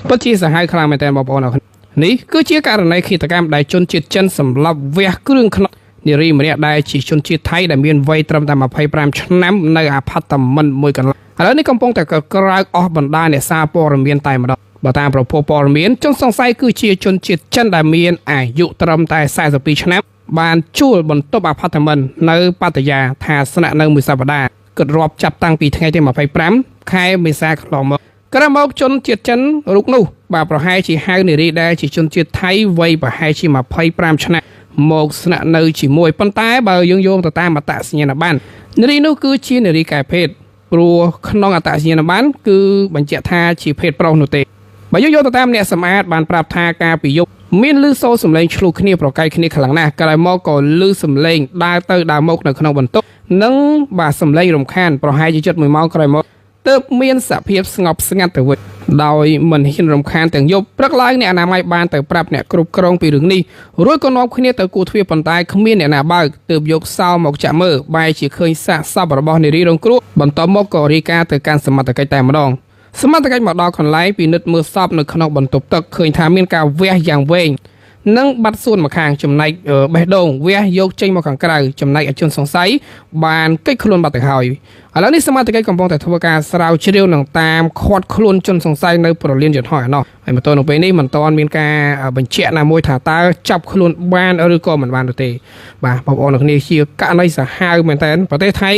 ពិតជាសាហាវខ្លាំងមែនទែនបងប្អូនអរគុណនេះគឺជាករណីឃាតកម្មដែលជនជាតិចិនសម្លាប់វះគ្រឿងខ្នក់នារីម្នាក់ដែលជាជនជាតិថៃដែលមានវ័យត្រឹមតែ25ឆ្នាំនៅអាផាតមិនមួយកន្លែងឥឡូវនេះកំពុងតែក្រើកអស់បណ្ដាអ្នកសារព័ត៌មានតែម្ដងបើតាមប្រភពព័ត៌មានជនសង្ស័យគឺជាជនជាតិចិនដែលមានអាយុត្រឹមតែ42ឆ្នាំបានជួលបន្ទប់អាផាតមិននៅប៉ាតាយាថាស្នាក់នៅមួយសប្ដាហ៍គិតរាប់ចាប់តាំងពីថ្ងៃទី25ខែមេសាកន្លងមកក្រោយមកជនជាតិចិនរូបនោះបាទប្រហែលជាហៅនារីដែលជាជនជាតិថៃវ័យប្រហែលជា25ឆ្នាំមកស្នាក់នៅជាមួយប៉ុន្តែបើយើងយោងទៅតាមអត្តសញ្ញាណប័ណ្ណនារីនោះគឺជានារីកែភេទព្រោះក្នុងអត្តសញ្ញាណប័ណ្ណគឺបញ្ជាក់ថាជាភេទប្រុសនោះទេបើយើងយកទៅតាមអ្នកសម្អាតបានប្រាប់ថាការពីយប់មានឮសូរសំឡេងឆ្លុះគ្នាប្រកែកគ្នាខ្លាំងណាស់ក្រោយមកក៏ឮសំឡេងដើរទៅដើរមកនៅក្នុងបន្ទប់និងបាទសំឡេងរំខានប្រហែលជាជិត1ម៉ោងក្រោយមកទើបមានសភាពស្ងប់ស្ងាត់ទៅវិញដោយមិនហ៊ានរំខានទាំងយប់ព្រឹកឡើងអ្នកអនាម័យបានទៅប្រាប់អ្នកគ្រប់គ្រងពីរឿងនេះរួចក៏នាំគ្នាទៅគូទ្វារប៉ុន្តែគ្មានអ្នកណាបើកទើបយកសោមកចាក់មើលបែរជាឃើញសាកសពរបស់នារីរងគ្រោះបន្ទាប់មកក៏រាយការណ៍ទៅកាន់សមត្ថកិច្ចតែម្ដងសមត្ថកិច្ចមកដល់កន្លែងពិនិត្យមើលសពនៅក្នុងបន្ទប់ទឹកឃើញថាមានការវះយ៉ាងវែងនិងបាត់សួនមកខាងចំណែកបេះដូងវះយកចេញមកខាងក្រៅចំណែកអជនសង្ស័យបានកិច្ចខ្លួនបាត់ទៅហើយឥឡូវនេះសមត្ថកិច្ចកំពុងតែធ្វើការស្រាវជ្រាវនឹងតាមខាត់ខ្លួនជនសង្ស័យនៅប្រលានយន្តហោះឯណោះហើយមកទល់នឹងពេលនេះមិនទាន់មានការបញ្ជាក់ណាមួយថាតើចាប់ខ្លួនបានឬក៏មិនបានទេបាទបងប្អូនទាំងគ្នាជាករណីសាហាវមែនតើប្រទេសថៃ